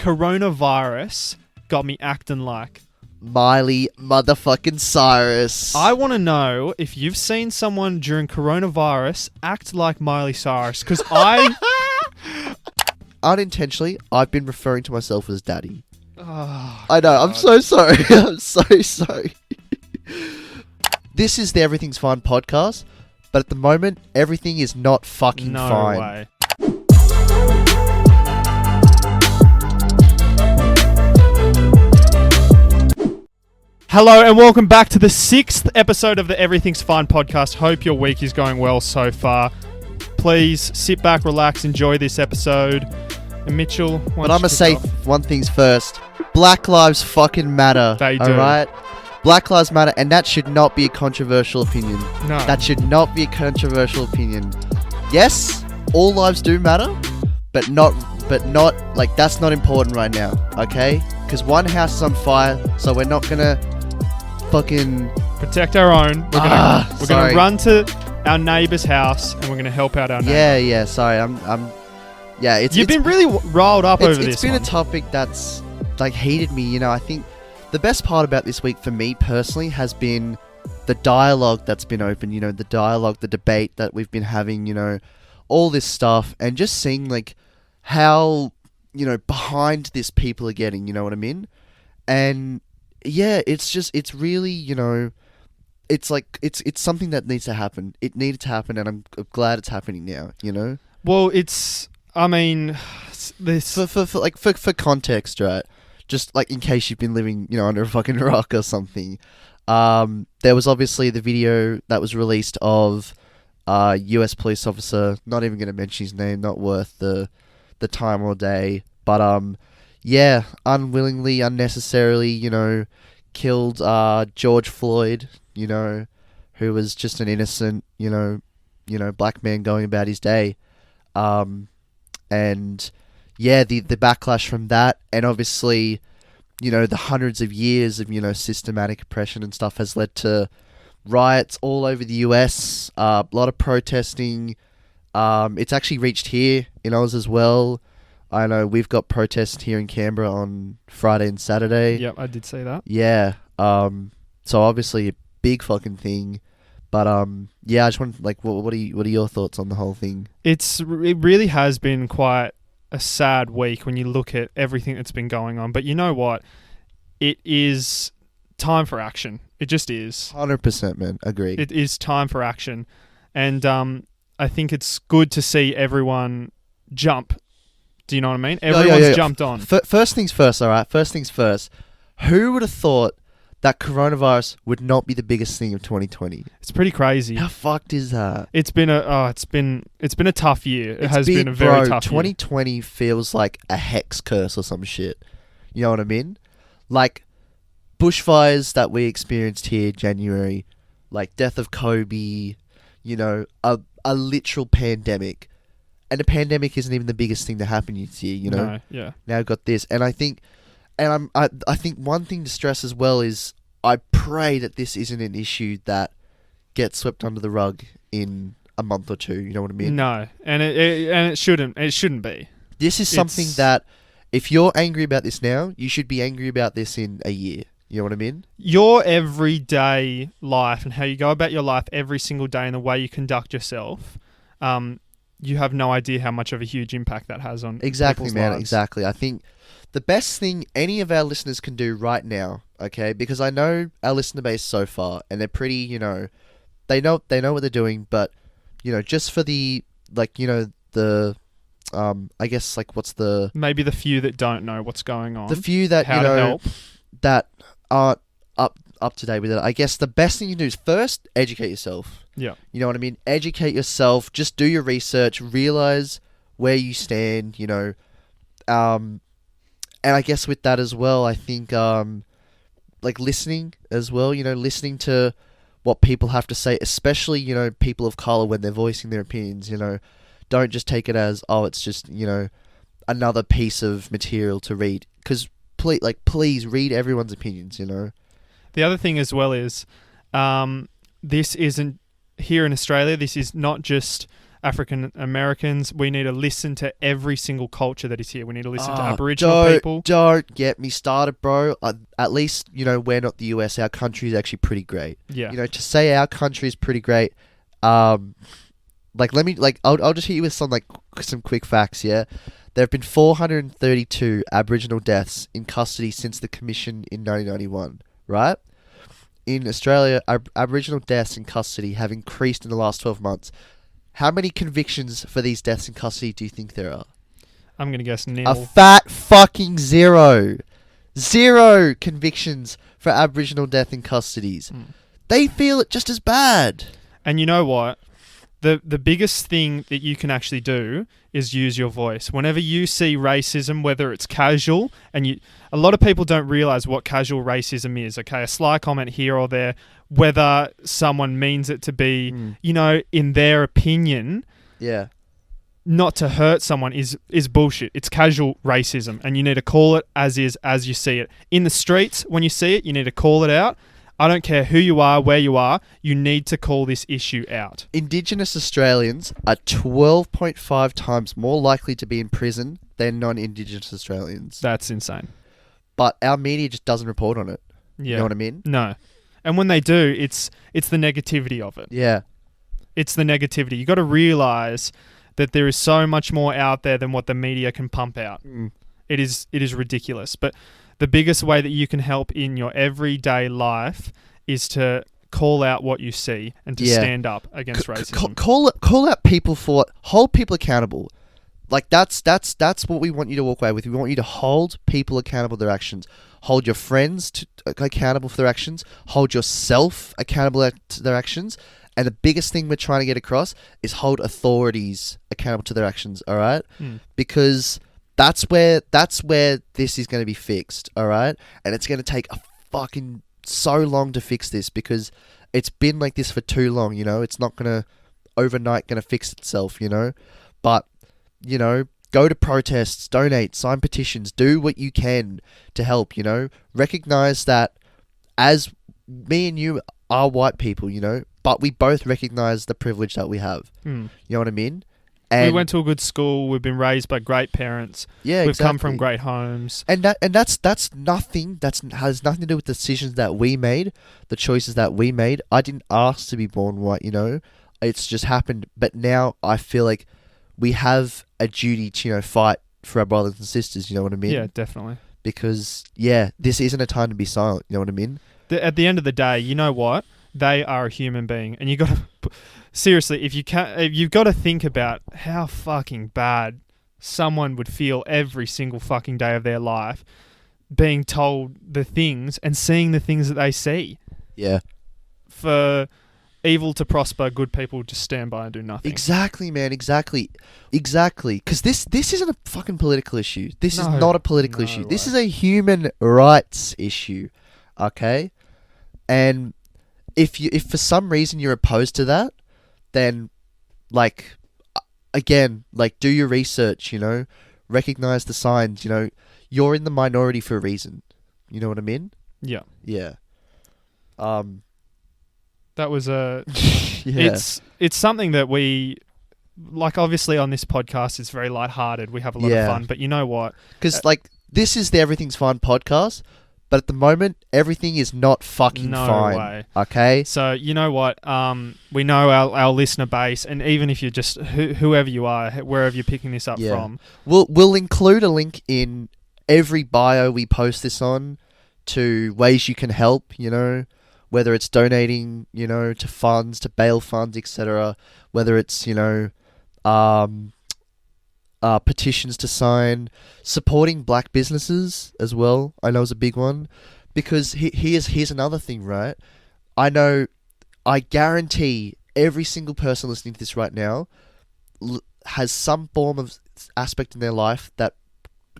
coronavirus got me acting like Miley motherfucking Cyrus. I want to know if you've seen someone during coronavirus act like Miley Cyrus, because Unintentionally, I've been referring to myself as daddy. Oh, I know, I'm so sorry. I'm so sorry. This is the Everything's Fine podcast, but at the moment, everything is not fucking no fine. way. Hello and welcome back to the 6th episode of the Everything's Fine podcast. Hope your week is going well so far. Please sit back, relax, enjoy this episode. And Mitchell, but I'm going to say one thing's first. Black lives fucking matter. They do. Alright? Black lives matter, and that should not be a controversial opinion. No. That should not be a controversial opinion. Yes, all lives do matter, but not like that's not important right now, okay? Because one house is on fire, so we're not gonna fucking protect our own. We're gonna run to our neighbour's house and we're gonna help out our neighbour. Yeah. Sorry, You've been really riled up over this. It's been a topic that's like heated me. You know, I think the best part about this week for me personally has been the dialogue that's been open. You know, the dialogue, the debate that we've been having. You know, all this stuff, and just seeing like how behind this people are getting. You know what I mean? And yeah, it's really, it's like, it's something that needs to happen. It needed to happen, and I'm glad it's happening now, Well, this... For context, right? Just, like, in case you've been living, under a fucking rock or something. There was obviously the video that was released of a US police officer, not even going to mention his name, not worth the time or day, but, yeah, unwillingly, unnecessarily, killed George Floyd, who was just an innocent, black man going about his day. And yeah, the backlash from that, and obviously, the hundreds of years of, systematic oppression and stuff has led to riots all over the US, a lot of protesting. It's actually reached here in Oz as well. I know we've got protests here in Canberra on Friday and Saturday. Yep, I did see that. Yeah. So obviously a big fucking thing. But yeah, I just want what are your thoughts on the whole thing? It really has been quite a sad week when you look at everything that's been going on. But you know what? It is time for action. It just is. 100%, man. Agreed. It is time for action. And I think it's good to see everyone jump. Do you know what I mean? Everyone's jumped on. First things first, all right? First things first. Who would have thought that coronavirus would not be the biggest thing of 2020? It's pretty crazy. How fucked is that? It's been a tough year. It has been a very tough 2020 year. Feels like a hex curse or some shit. You know what I mean? Like bushfires that we experienced here January, like death of Kobe, a literal pandemic. And a pandemic isn't even the biggest thing to happen this year, No, yeah. Now I've got this, and I think one thing to stress as well is I pray that this isn't an issue that gets swept under the rug in a month or two. You know what I mean? No, and it shouldn't. It shouldn't be. This is something that if you're angry about this now, you should be angry about this in a year. You know what I mean? Your everyday life and how you go about your life every single day and the way you conduct yourself. You have no idea how much of a huge impact that has on exactly, people's man. lives. Exactly. I think the best thing any of our listeners can do right now, okay, because I know our listener base so far, and they're pretty, they know what they're doing, but just for the I guess maybe the few that don't know what's going on, the few that how to help, that aren't up to date with it. I guess the best thing you can do is first educate yourself. Yeah. You know what I mean? Educate yourself. Just do your research. Realize where you stand, and I guess with that as well, I think, listening as well, listening to what people have to say, especially, people of color when they're voicing their opinions, don't just take it as, oh, it's just, another piece of material to read. Because, please read everyone's opinions, The other thing as well is, this isn't, here in Australia, this is not just African Americans. We need to listen to every single culture that is here. We need to listen to Aboriginal people. Don't get me started, bro. At least, we're not the US. Our country is actually pretty great. Yeah. To say our country is pretty great, I'll just hit you with some quick facts, yeah? There have been 432 Aboriginal deaths in custody since the commission in 1991, right? In Australia, Aboriginal deaths in custody have increased in the last 12 months. How many convictions for these deaths in custody do you think there are? I'm going to guess nil. A fat fucking zero. 0 convictions for Aboriginal death in custodies. They feel it just as bad. And you know what? The biggest thing that you can actually do is use your voice. Whenever you see racism, whether it's casual, a lot of people don't realize what casual racism is, okay? A sly comment here or there, whether someone means it to be, in their opinion, yeah, not to hurt someone is bullshit. It's casual racism, and you need to call it as is, as you see it. In the streets, when you see it, you need to call it out. I don't care who you are, where you are, you need to call this issue out. Indigenous Australians are 12.5 times more likely to be in prison than non-Indigenous Australians. That's insane. But our media just doesn't report on it. Yeah. You know what I mean? No. And when they do, it's the negativity of it. Yeah. It's the negativity. You got to realise that there is so much more out there than what the media can pump out. It is ridiculous. But the biggest way that you can help in your everyday life is to call out what you see and to stand up against racism. Call out people hold people accountable. Like that's what we want you to walk away with. We want you to hold people accountable for their actions. Hold your friends accountable for their actions. Hold yourself accountable to their actions. And the biggest thing we're trying to get across is hold authorities accountable to their actions. All right, because that's where this is going to be fixed, all right? And it's going to take a fucking so long to fix this because it's been like this for too long, It's not overnight going to fix itself, But, go to protests, donate, sign petitions, do what you can to help, Recognize that as me and you are white people, but we both recognize the privilege that we have. You know what I mean? And we went to a good school. We've been raised by great parents. Yeah, we've come from great homes. And that's nothing. Has nothing to do with the decisions that we made, the choices that we made. I didn't ask to be born white. It's just happened. But now I feel like we have a duty to fight for our brothers and sisters. You know what I mean? Yeah, definitely. Because this isn't a time to be silent. You know what I mean? At the end of the day, you know what? They are a human being, and you got to. Seriously, you've got to think about how fucking bad someone would feel every single fucking day of their life being told the things and seeing the things that they see. Yeah. For evil to prosper, good people just stand by and do nothing. Exactly, man. Exactly. Because this isn't a fucking political issue. This is not a political issue. This is a human rights issue. Okay? And if for some reason you're opposed to that, then, do your research, recognize the signs, you're in the minority for a reason. You know what I mean? Yeah. Yeah. That was yeah. It's something that we, obviously on this podcast, it's very lighthearted. We have a lot of fun, but you know what? Because, this is the Everything's Fine podcast, but at the moment, everything is not fucking fine. No way. Okay? So, you know what? We know our listener base, and even if you're just whoever you are, wherever you're picking this up from. We'll include a link in every bio we post this on to ways you can help, whether it's donating, to funds, to bail funds, etc. Whether it's, petitions to sign, supporting black businesses as well. I know is a big one, because here's another thing, right? I guarantee every single person listening to this right now has some form of aspect in their life that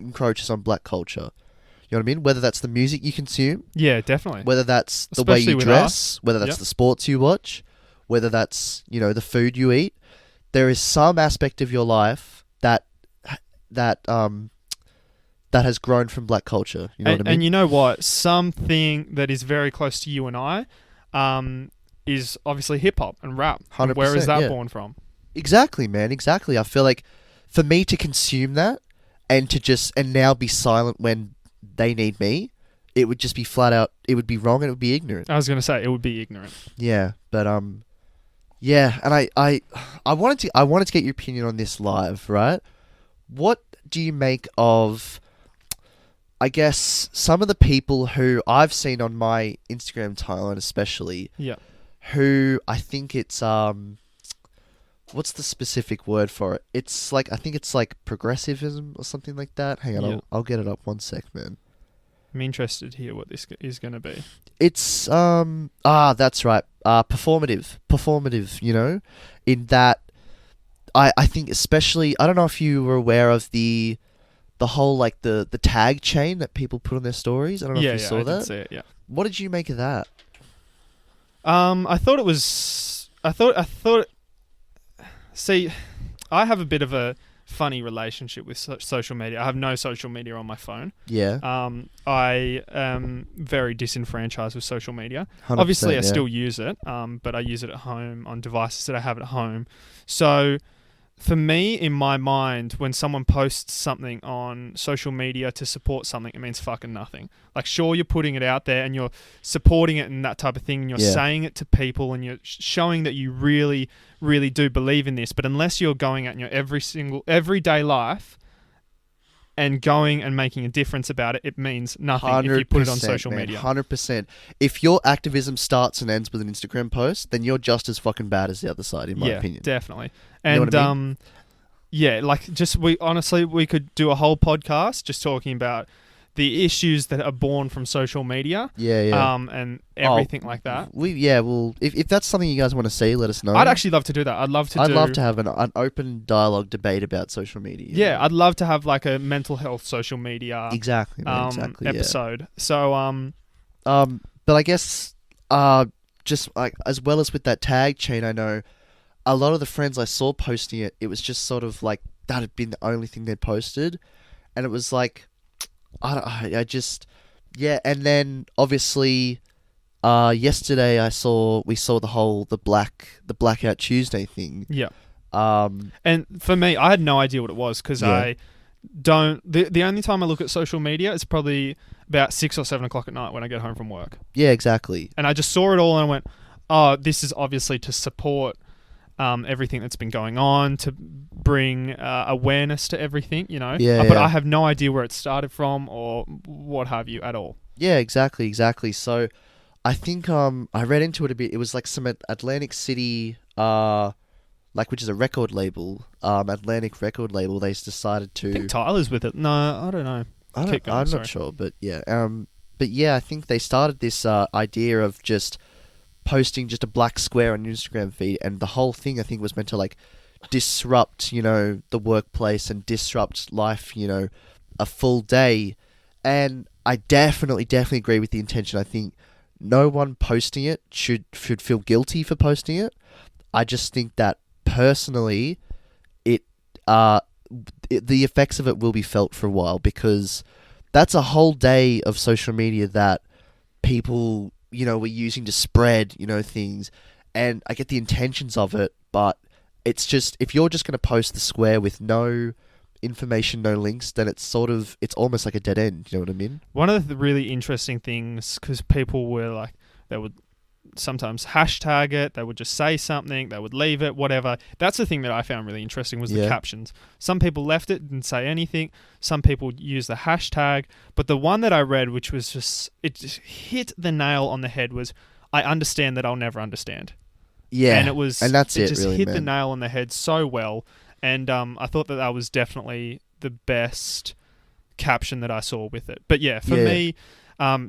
encroaches on black culture. You know what I mean? Whether that's the music you consume, yeah, definitely. Whether that's the way you dress, whether that's the sports you watch, whether that's the food you eat. There is some aspect of your life that has grown from black culture. You know what I mean? And you know what? Something that is very close to you and I is obviously hip hop and rap. 100%, Where is that born from? Exactly, man. Exactly. I feel like for me to consume that and to just and now be silent when they need me, it would just be flat out. It would be wrong and it would be ignorant. I was going to say it would be ignorant. Yeah, but yeah, and I wanted to get your opinion on this live, right? What do you make of, I guess, some of the people who I've seen on my Instagram timeline, especially, Yeah. who I think it's what's the specific word for it? It's like I think it's like progressivism or something like that. Hang on, Yeah. I'll get it up 1 sec, man. I'm interested to hear what this is going to be. It's that's right. Performative, you know, in that I think especially I don't know if you were aware of the whole like the tag chain that people put on their stories. I don't know if you saw I that. did see it, yeah. What did you make of that? I thought it was. I thought. See, I have a bit of a funny relationship with social media. I have no social media on my phone. Yeah. I am very disenfranchised with social media. 100%, Obviously, I yeah. still use it, but I use it at home on devices that I have at home. So, for me, in my mind, when someone posts something on social media to support something, it means fucking nothing. Like, sure, you're putting it out there and you're supporting it and that type of thing, and you're saying it to people and you're showing that you really, really do believe in this. But unless you're going out in your everyday life and going and making a difference about it, it means nothing if you put it on social media. 100%. If your activism starts and ends with an Instagram post, then you're just as fucking bad as the other side, in my opinion. Definitely. You know And what I mean? yeah, like just we could do a whole podcast just talking about the issues that are born from social media. Yeah. And everything like that. Well, if that's something you guys want to see, let us know. I'd actually love to do that. I'd love to have an open dialogue debate about social media. Yeah, I'd love to have like a mental health social media Exactly, man, exactly. episode. Yeah. So but I guess just like as well as with that tag chain, I know a lot of the friends I saw posting it, it was just sort of like that had been the only thing they'd posted, and it was like I just and then obviously yesterday we saw the Blackout Tuesday thing. Yeah. And for me, I had no idea what it was because I don't. The only time I look at social media is probably about 6 or 7 o'clock at night when I get home from work. Yeah, exactly. And I just saw it all and I went, oh, this is obviously to support everything that's been going on, to bring awareness to everything, you know. But I have no idea where it started from or what have you at all. Yeah, exactly. So I think I read into it a bit. It was like some Atlantic City, which is a record label, Atlantic record label. They decided to. I think Tyler's with it. No, I don't know. I'm not sure, but yeah. I think they started this idea of just posting just a black square on your Instagram feed, and the whole thing I think was meant to like disrupt, you know, the workplace and disrupt life, you know, a full day. And I definitely agree with the intention. I think no one posting it should feel guilty for posting it. I just think that personally, the effects of it will be felt for a while, because that's a whole day of social media that people, you know, were using to spread, you know, things. And I get the intentions of it, but it's just, if you're just going to post the square with no information, no links, then it's almost like a dead end. You know what I mean? One of the really interesting things, because people were like, they would sometimes hashtag it, they would just say something, they would leave it, whatever. That's the thing that I found really interesting was the captions. Some people left it, didn't say anything. Some people used the hashtag. But the one that I read, which was just hit the nail on the head, was, I understand that I'll never understand. Yeah. And it just really, hit man. the nail on the head so well. And I thought that was definitely the best caption that I saw with it. But yeah, for me,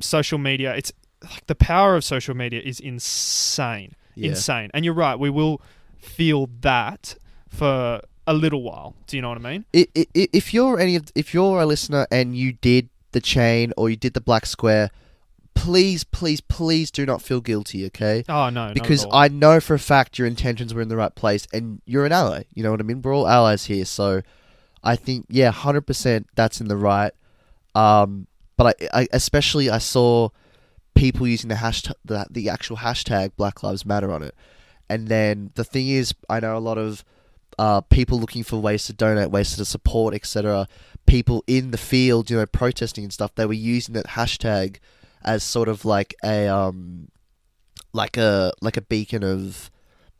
social media, it's like the power of social media is insane. Insane. And you're right, we will feel that for a little while. Do you know what I mean? If you're a listener and you did the chain or you did the black square, please do not feel guilty, okay? Oh, no, because not at all. I know for a fact your intentions were in the right place and you're an ally. You know what I mean? We're all allies here, so I think 100% that's in the right. But I especially saw people using the hashtag, the actual hashtag Black Lives Matter on it. And then the thing is, I know a lot of people looking for ways to donate, ways to support, etc. People in the field, protesting and stuff. They were using that hashtag as sort of like a beacon of,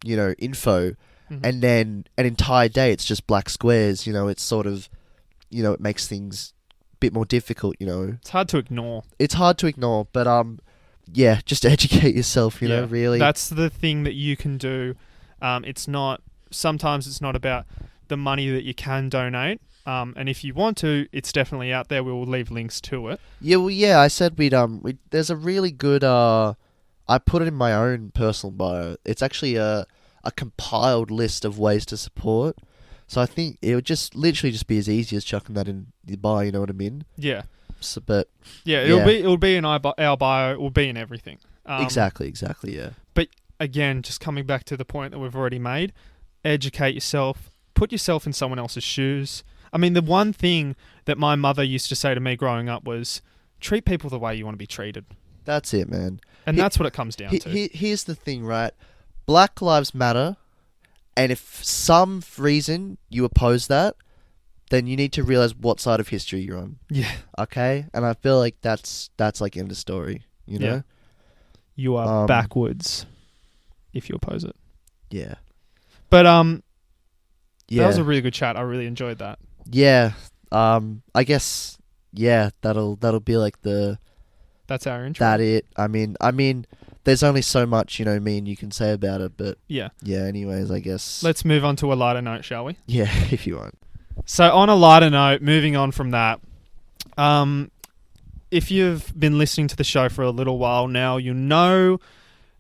info. Mhm. And then an entire day, it's just black squares. It's sort of, it makes things a bit more difficult. It's hard to ignore. It's hard to ignore, but yeah, just educate yourself. Yeah, Really. That's the thing that you can do. Sometimes it's not about the money that you can donate. And if you want to, it's definitely out there. We will leave links to it. Yeah, well, yeah. I said there's a really good. I put it in my own personal bio. It's actually a compiled list of ways to support. So I think it would just literally just be as easy as chucking that in the bio. You know what I mean? Yeah. So, but yeah, it'll be in our bio. It will be in everything. Exactly. Yeah. But again, just coming back to the point that we've already made, educate yourself. Put yourself in someone else's shoes. I mean, the one thing that my mother used to say to me growing up was, treat people the way you want to be treated. That's it, man. And that's what it comes down to. Here's the thing, right? Black Lives Matter, and if for some reason you oppose that, then you need to realize what side of history you're on. Yeah. Okay? And I feel like that's like end of story, Yeah. You are backwards if you oppose it. Yeah. But yeah. that was a really good chat. I really enjoyed that. Yeah. I guess that'll be like that's our intro. that it. I mean there's only so much, me and you can say about it, but yeah. Yeah, anyways, I guess. Let's move on to a lighter note, shall we? Yeah, if you want. So on a lighter note, moving on from that, if you've been listening to the show for a little while now, you know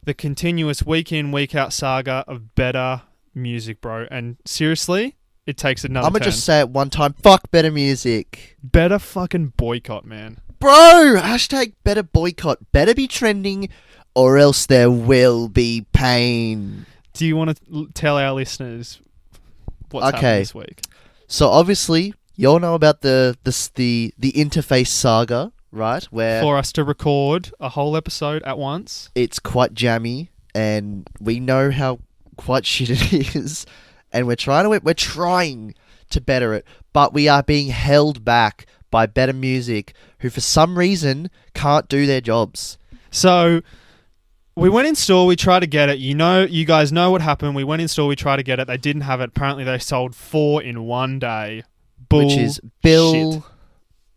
the continuous week in, week out saga of better music, bro. And seriously, it takes another I'm turn. gonna just say it one time. Fuck better music. Better fucking boycott, man. Bro, hashtag better boycott. Better be trending or else there will be pain. Do you want to tell our listeners what's happened this week? So obviously, you all know about the interface saga, right? Where for us to record a whole episode at once. It's quite jammy, and we know how quite shit it is, and we're trying to better it, but we are being held back by Better Music, who for some reason can't do their jobs. So we went in store, we tried to get it. You guys know what happened. We went in store, we tried to get it. They didn't have it. Apparently they sold 4 in one day. Which is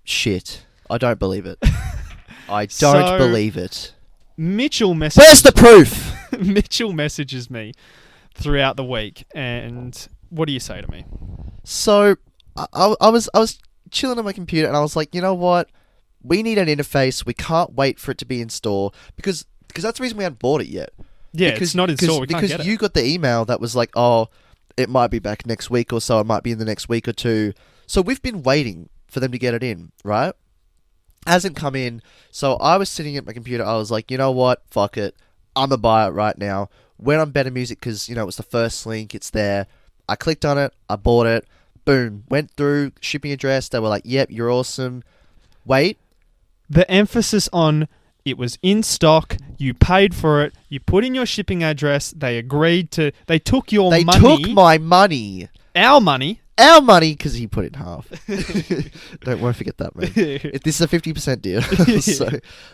shit. I don't believe it. I don't believe it. Mitchell messages... Where's the proof? Mitchell messages me throughout the week, and what do you say to me? So I was chilling on my computer, and I was like, you know what? We need an interface. We can't wait for it to be in store because that's the reason we haven't bought it yet. Yeah, it's not in store. We can't get it. Because you got the email that was like, oh, it might be back next week or so. It might be in the next week or two. So we've been waiting for them to get it in, right? Hasn't come in. So I was sitting at my computer. I was like, you know what? Fuck it. I'm going to buy it right now. Went on Better Music because, it was the first link. It's there. I clicked on it. I bought it. Boom. Went through shipping address. They were like, yep, you're awesome. Wait. The emphasis on it was in stock. You paid for it. You put in your shipping address. They agreed to... They took your money. They took my money. Our money. Our money, because he put it in half. Won't forget that, man. This is a 50% deal. So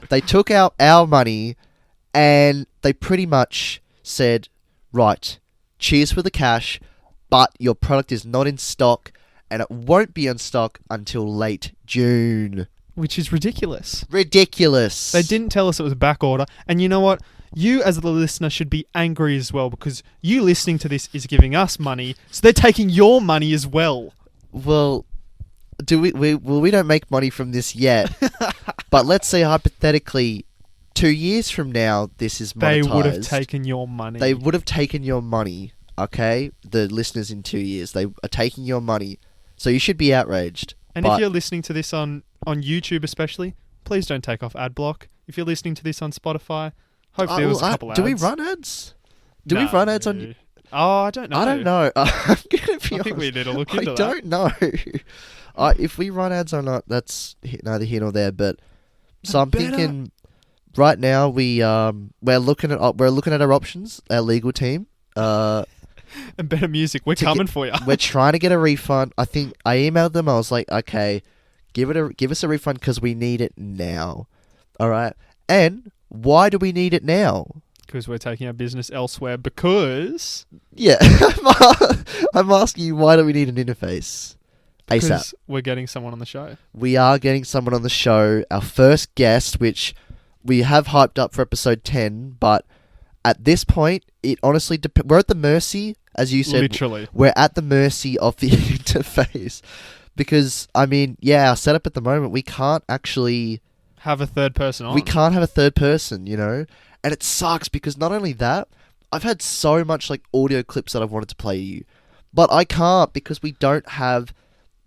they took out our money and they pretty much said, right, cheers for the cash, but your product is not in stock and it won't be in stock until late June. Which is ridiculous. Ridiculous. They didn't tell us it was a back order. And you know what? You as the listener should be angry as well because you listening to this is giving us money, so they're taking your money as well. Well, we don't make money from this yet. But let's say hypothetically 2 years from now this is monetized. They would have taken your money. They would have taken your money, okay? The listeners in 2 years, they are taking your money. So you should be outraged. And if you're listening to this on YouTube especially, please don't take off ad block. If you're listening to this on Spotify, hopefully there was a couple ads. Do we run ads? Do we run ads on... Oh, I don't know. I don't know. I'm gonna be honest. I think we need to look into that. I don't know. If we run ads or not, that's neither here nor there. But so I'm thinking right now we're looking at our options, our legal team. And better music. We're coming for you. We're trying to get a refund. I think I emailed them. I was like, okay, give us a refund because we need it now. All right. And why do we need it now? Because we're taking our business elsewhere. Because Yeah, I'm asking you, why do we need an interface? ASAP. we're getting someone on the show. We are getting someone on the show. Our first guest, which we have hyped up for episode 10, but at this point, it honestly depends. We're at the mercy, as you said. Literally. We're at the mercy of the interface. Because, I mean, yeah, our setup at the moment, we can't actually have a third person on. We can't have a third person, you know? And it sucks because not only that, I've had so much like audio clips that I've wanted to play you, but I can't because we don't have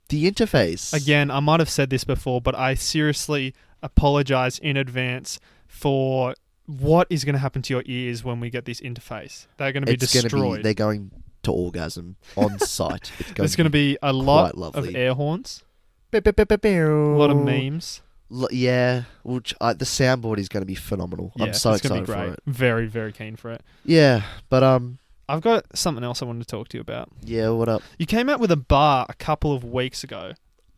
the interface. Again, I might have said this before, but I seriously apologize in advance for what is going to happen to your ears when we get this interface. They're going to be destroyed. They're going to orgasm on site. There's going to be a lot lovely. of air horns, a lot of memes. Yeah, which the soundboard is going to be phenomenal. Yeah, I'm so excited for it. Very, very keen for it. Yeah, but I've got something else I wanted to talk to you about. Yeah, what up? You came out with a bar a couple of weeks ago.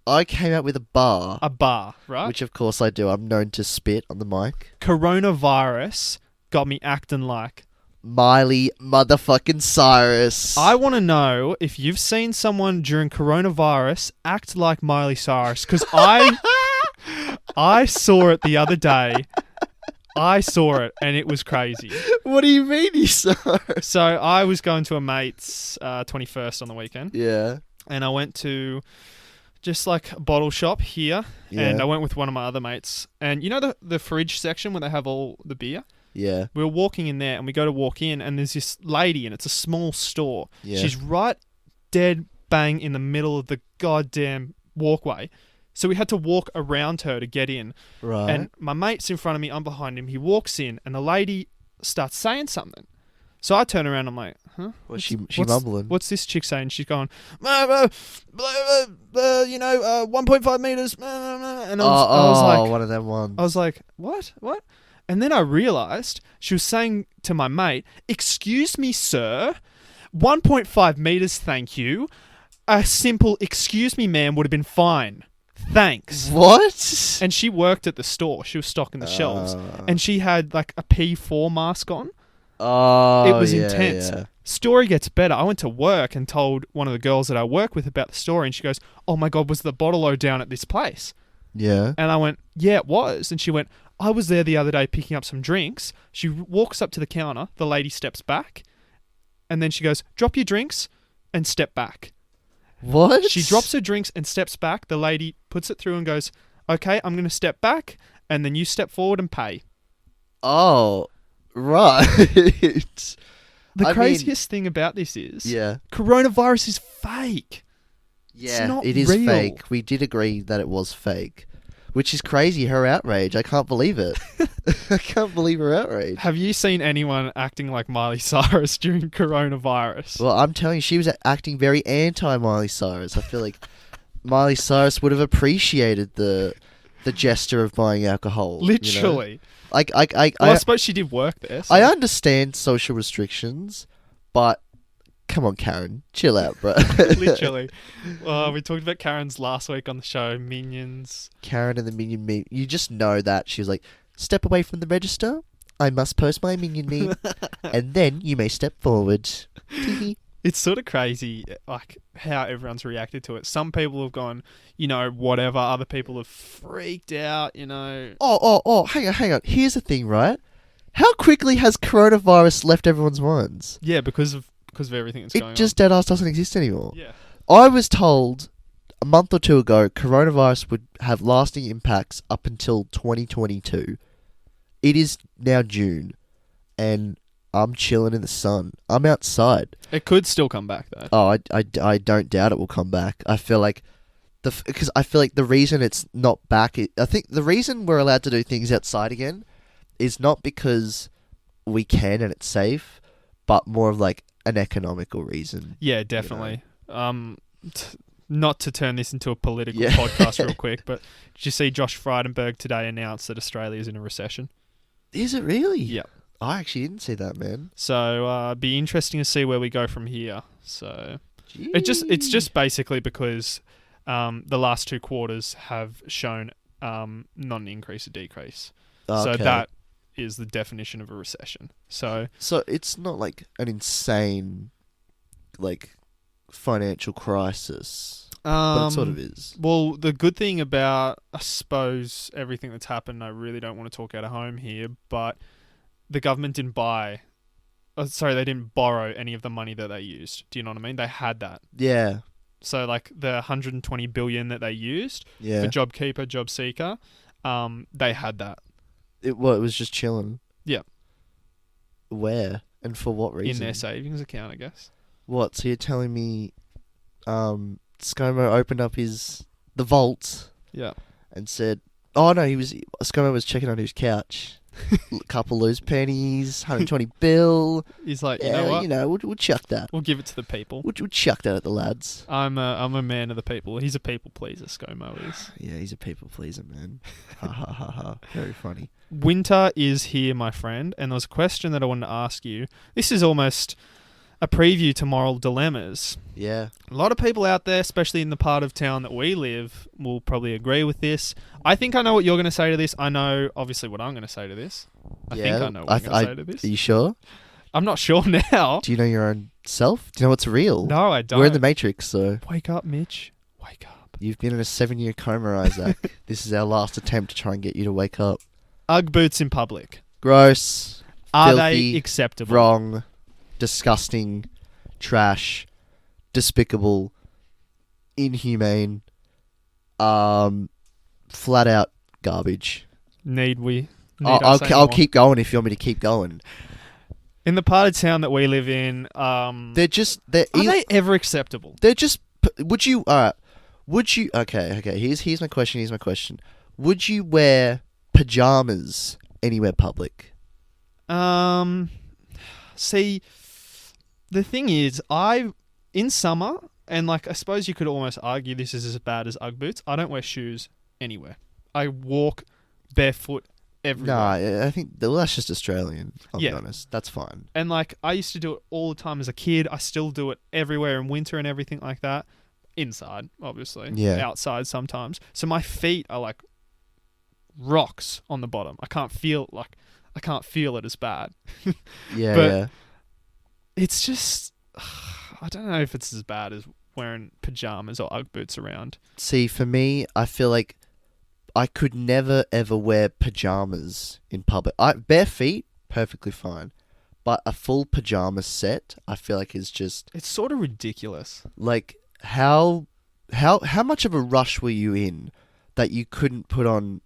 I came out with a bar. A bar, right? Which of course I do. I'm known to spit on the mic. Coronavirus got me acting like Miley motherfucking Cyrus. I want to know if you've seen someone during coronavirus act like Miley Cyrus, because I saw it the other day. I saw it and it was crazy. What do you mean you saw it? So I was going to a mate's 21st on the weekend. Yeah. And I went to just like a bottle shop here. Yeah. And I went with one of my other mates. And you know the fridge section where they have all the beer? Yeah. We were walking in there and we go to walk in and there's this lady and it's a small store. Yeah. She's right dead bang in the middle of the goddamn walkway. So we had to walk around her to get in. Right. And my mate's in front of me, I'm behind him. He walks in and the lady starts saying something. So I turn around, I'm like, huh? What's she mumbling? What's this chick saying? She's going, 1.5 meters. And I was like, one of them ones. I was like, what? What? And then I realized she was saying to my mate, excuse me, sir, 1.5 meters, thank you. A simple excuse me, ma'am would have been fine. Thanks. What? And she worked at the store. She was stocking the shelves. And she had like a P4 mask on. Oh, it was intense. Yeah. Story gets better. I went to work and told one of the girls that I work with about the story. And she goes, oh my God, was the bottle-o down at this place? Yeah. And I went, yeah, it was. And she went, I was there the other day picking up some drinks. She walks up to the counter. The lady steps back. And then she goes, drop your drinks and step back. What? She drops her drinks and steps back. The lady puts it through and goes, okay, I'm going to step back. And then you step forward and pay. Oh, right. The craziest thing about this is coronavirus is fake. Yeah, it's not it is real. fake. We did agree that it was fake. Which is crazy, her outrage. I can't believe it. I can't believe her outrage. Have you seen anyone acting like Miley Cyrus during coronavirus? Well, I'm telling you, she was acting very anti-Miley Cyrus. I feel like Miley Cyrus would have appreciated the gesture of buying alcohol. Literally. You know? I suppose she did work there. So. I understand social restrictions, but come on, Karen. Chill out, bro. Literally. We talked about Karen's last week on the show, Minions. Karen and the Minion meme. You just know that. She was like, step away from the register. I must post my Minion meme. And then you may step forward. It's sort of crazy, like, how everyone's reacted to it. Some people have gone, whatever. Other people have freaked out, Oh, hang on. Here's the thing, right? How quickly has coronavirus left everyone's minds? Yeah, because of everything that's going on. It just dead ass doesn't exist anymore. Yeah. I was told a month or two ago coronavirus would have lasting impacts up until 2022. It is now June, and I'm chilling in the sun. I'm outside. It could still come back though. Oh, I don't doubt it will come back. I feel like the reason it's not back. I think the reason we're allowed to do things outside again is not because we can and it's safe, but more of like an economical reason. Yeah, definitely. Not to turn this into a political podcast real quick, but did you see Josh Frydenberg today announced that Australia is in a recession? Is it really? Yeah. I actually didn't see that, man. So be interesting to see where we go from here. So it's just basically because the last 2 quarters have shown not an increase, a decrease. Okay. So that is the definition of a recession. So it's not like an insane, like, financial crisis, but it sort of is. Well, the good thing about, I suppose, everything that's happened, I really don't want to talk out of home here, but the government didn't they didn't borrow any of the money that they used. Do you know what I mean? They had that. Yeah. So, like, the 120 billion that they used for JobKeeper, JobSeeker, they had that. It was just chilling. Yeah. Where? And for what reason? In their savings account, I guess. What? So you're telling me ScoMo opened up the vault and said, oh no, ScoMo was checking on his couch. A couple loose pennies, 120 bill. He's like, you know what? We'll chuck that. We'll give it to the people. We'll chuck that at the lads. I'm a man of the people. He's a people pleaser, ScoMo is. Yeah, he's a people pleaser, man. Ha ha ha ha. Very funny. Winter is here, my friend, and there was a question that I wanted to ask you. This is almost a preview to moral dilemmas. Yeah. A lot of people out there, especially in the part of town that we live, will probably agree with this. I think I know what you're going to say to this. I know, obviously, what I'm going to say to this. I think I know what I'm going to say to this. Are you sure? I'm not sure now. Do you know your own self? Do you know what's real? No, I don't. We're in the Matrix, so... Wake up, Mitch. Wake up. You've been in a 7-year coma, Isaac. This is our last attempt to try and get you to wake up. Ugg boots in public. Gross. Are filthy, they acceptable? Wrong. Disgusting. Trash. Despicable. Inhumane. Flat out garbage. I'll keep going if you want me to keep going. In the part of town that we live in, are they ever acceptable? They're just. Would you? Okay. Here's my question. Would you wear pajamas anywhere public? See, the thing is, in summer, and like I suppose you could almost argue this is as bad as Ugg boots. I don't wear shoes anywhere. I walk barefoot everywhere. Nah, I think that's just Australian. I'll be honest. That's fine. And like I used to do it all the time as a kid. I still do it everywhere in winter and everything like that. Inside, obviously. Yeah. Outside sometimes. So my feet are like rocks on the bottom. I can't feel it as bad. Yeah. But it's just, I don't know if it's as bad as wearing pajamas or Ugg boots around. See, for me, I feel like I could never ever wear pajamas in public. Bare feet, perfectly fine. But a full pajama set, I feel like is just... It's sort of ridiculous. Like, how much of a rush were you in that you couldn't put on,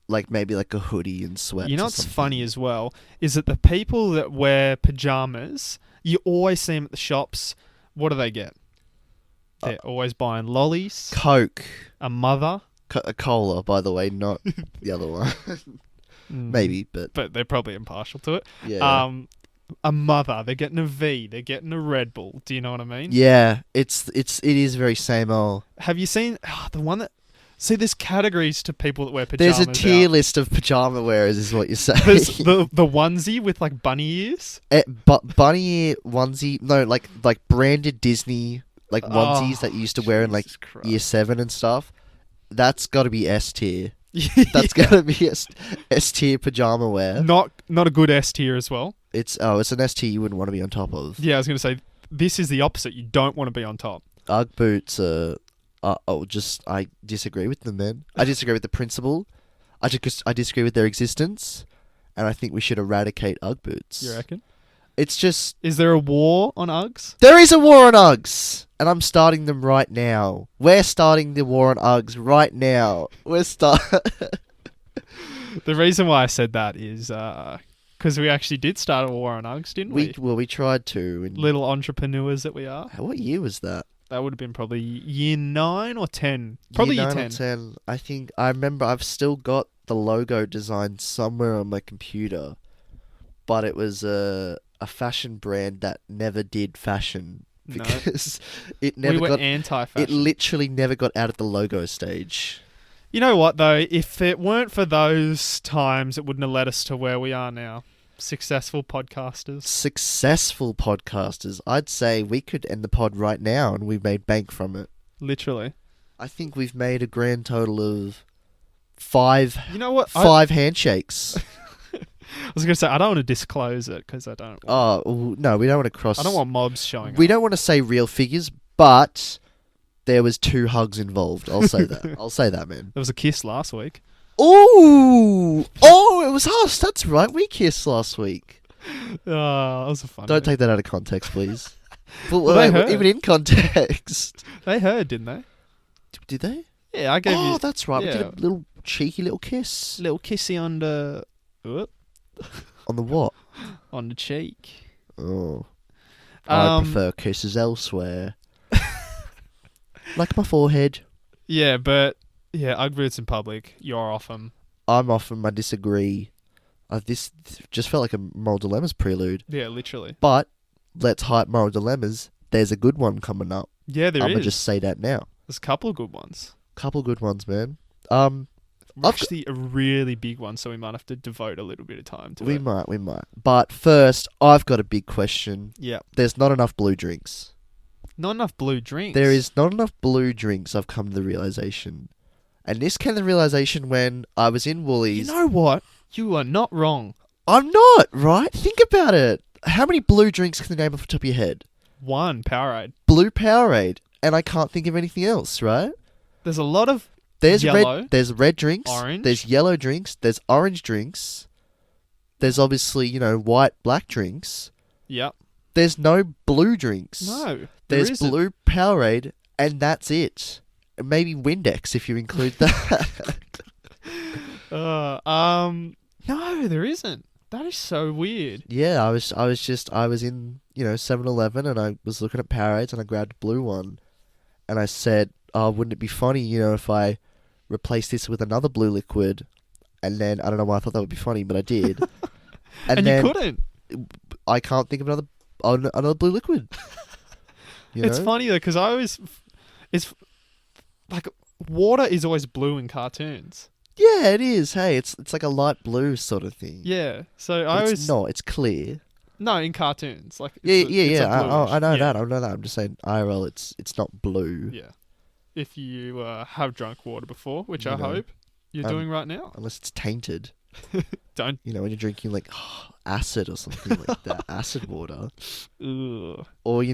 like, maybe like a hoodie and sweats? You know what's funny as well is that the people that wear pajamas, you always see them at the shops. What do they get? They're always buying lollies, Coke, a mother, a cola, by the way, not the other one. Maybe, but they're probably impartial to it. Yeah. A mother, they're getting a V, they're getting a Red Bull. Do you know what I mean? Yeah, it is very same old. Have you seen the one that? See, there's categories to people that wear pajamas. There's a tier list of pajama wearers, is what you're saying. There's the onesie with like bunny ears. Bunny ear onesie, no, like branded Disney like onesies that you used to wear in like year 7 and stuff. That's got to be S tier. That's got to be S tier pajama wear. Not a good S tier as well. It's an S tier you wouldn't want to be on top of. Yeah, I was going to say this is the opposite. You don't want to be on top. Ugg boots I disagree with them, man. I disagree with the principle. I disagree with their existence, and I think we should eradicate Ugg boots. You reckon? It's just... Is there a war on Uggs? There is a war on Uggs! And I'm starting them right now. We're starting the war on Uggs right now. The reason why I said that is because we actually did start a war on Uggs, didn't we? Well, we tried to. Little entrepreneurs that we are. What year was that? That would have been probably year 9 or 10. Probably year 10. Or 10. I remember I've still got the logo designed somewhere on my computer. But it was a fashion brand that never did fashion. Because it never we were anti-fashion. It literally never got out of the logo stage. You know what, though? If it weren't for those times, it wouldn't have led us to where we are now. Successful podcasters. Successful podcasters. I'd say we could end the pod right now and we've made bank from it. Literally. I think we've made a grand total of 5 You know what? 5 handshakes. I was going to say, I don't want to disclose it because I don't want... Oh, no, we don't want to cross... I don't want mobs showing We up. don't want to say real figures, but there was 2 hugs involved. I'll say that. I'll say that, man. There was a kiss last week. Ooh! Oh, it was us. That's right. We kissed last week. Oh, that was a fun Don't one. take that out of context, please. Well, they heard. Even in context. They heard, didn't they? Did they? Yeah, I gave you... Oh, that's right. yeah. We did a little cheeky little kiss. Little kissy on the... On the what? on the cheek. Oh. I prefer kisses elsewhere. Like my forehead. Yeah, but... Yeah, Ugg boots in public. You're off them. I'm off them. I disagree. This just felt like a Moral Dilemmas prelude. Yeah, literally. But let's hype Moral Dilemmas. There's a good one coming up. Yeah, there I'm is. going to just say that now. There's a couple of good ones. Couple good ones, man. Actually, a really big one, so we might have to devote a little bit of time to We it. might. But first, I've got a big question. Yeah. There's not enough blue drinks. Not enough blue drinks. There is not enough blue drinks, I've come to the realization. And this came to the realization when I was in Woolies. You know what? You are not wrong. I'm not, right? Think about it. How many blue drinks can you name off the top of your head? One, Powerade. Blue Powerade. And I can't think of anything else, right? There's a lot of There's yellow. There's red drinks. Orange. There's yellow drinks. There's orange drinks. There's obviously, white, black drinks. Yep. There's no blue drinks. No. There's isn't. blue Powerade, and that's it. And maybe Windex if you include that. No, there isn't. That is so weird. Yeah, I was in 7-Eleven and I was looking at Powerades and I grabbed a blue one, and I said, "Oh, wouldn't it be funny, if I replace this with another blue liquid?" And then I don't know why I thought that would be funny, but I did. And then you couldn't. I can't think of another blue liquid. It's funny though, because it's like water is always blue in cartoons. Yeah, it is. Hey, it's like a light blue sort of thing. Yeah, so But it's not. It's clear. No, in cartoons, like Yeah. I I know that. I'm just saying IRL. It's not blue. Yeah, if you have drunk water before, which I You know, hope you're doing right now. Unless it's tainted. Don't. When you're drinking like acid or something like that, acid water. Ugh. Or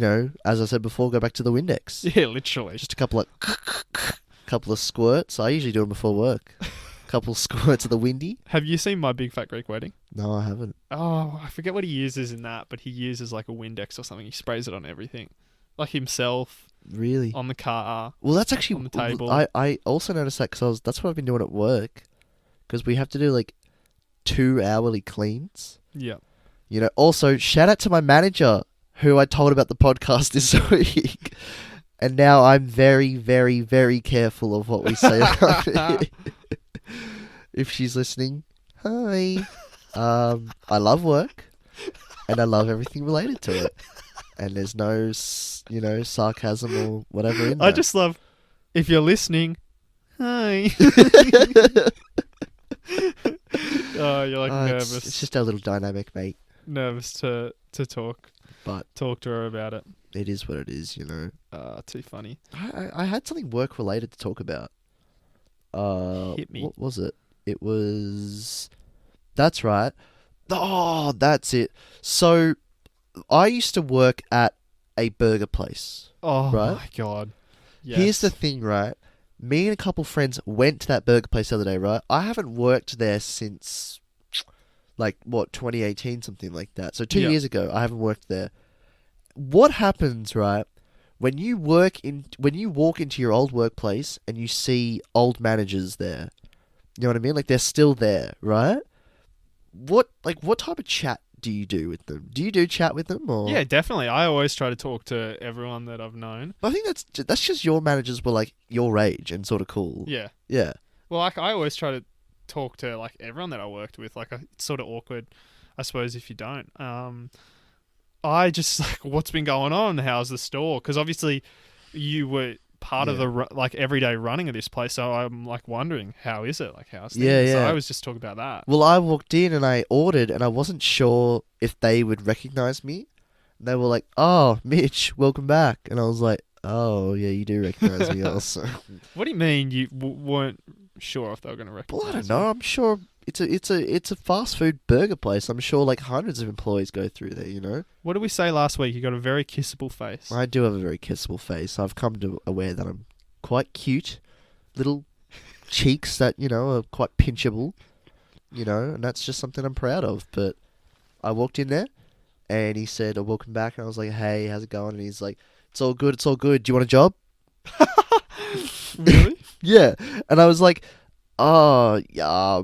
as I said before, go back to the Windex. Yeah, literally. Just a couple of squirts. I usually do them before work. Couple of squirts of the windy. Have you seen My Big Fat Greek Wedding? No, I haven't. Oh, I forget what he uses in that, but he uses like a Windex or something. He sprays it on everything, like himself Really? on the car. Well, that's actually on the table. I also noticed that because that's what I've been doing at work. Because we have to do like 2 hourly cleans. Yeah. Also shout out to my manager who I told about the podcast this week. And now I'm very, very, very careful of what we say about it. If she's listening, hi. I love work, and I love everything related to it. And there's no, sarcasm or whatever in there. I just love, if you're listening, hi. Oh, you're like nervous. It's just our little dynamic, mate. Nervous to talk to her about it. It is what it is, Too funny. I had something work related to talk about. Hit me. What was it? It was... That's right. Oh, that's it. So, I used to work at a burger place. Oh, right? my God. Yes. Here's the thing, right? Me and a couple friends went to that burger place the other day, right? I haven't worked there since, 2018, something like that. So 2 years ago, I haven't worked there. What happens, right, when you walk into your old workplace and you see old managers there? You know what I mean? Like, they're still there, right? What type of chat do you do with them? Do you do chat with them, or? Yeah, definitely. I always try to talk to everyone that I've known. I think that's just your managers were like your age and sort of cool. Yeah. Yeah. Well, I always try to talk to everyone that I worked with. It's sort of awkward, I suppose, if you don't. I just what's been going on? How's the store? Because obviously, you were part of Yeah. the like everyday running of this place. So I'm like wondering, how is it? Like, how's things? Yeah, So yeah. I was just talking about that. Well, I walked in and I ordered, and I wasn't sure if they would recognize me. And they were like, "Oh, Mitch, welcome back." And I was like, "Oh, yeah, you do recognize me also." What do you mean you weren't sure if they were going to recognize Well, I don't know. I'm sure it's a fast food burger place. I'm sure like hundreds of employees go through there. You know. What did we say last week? You got a very kissable face. I do have a very kissable face. I've come to aware that I'm quite cute, little cheeks that are quite pinchable. And that's just something I'm proud of. But I walked in there. And he said, "Oh, welcome back." And I was like, "Hey, how's it going?" And he's like, "It's all good. It's all good. Do you want a job?" Really? Yeah. And I was like, "Oh, yeah.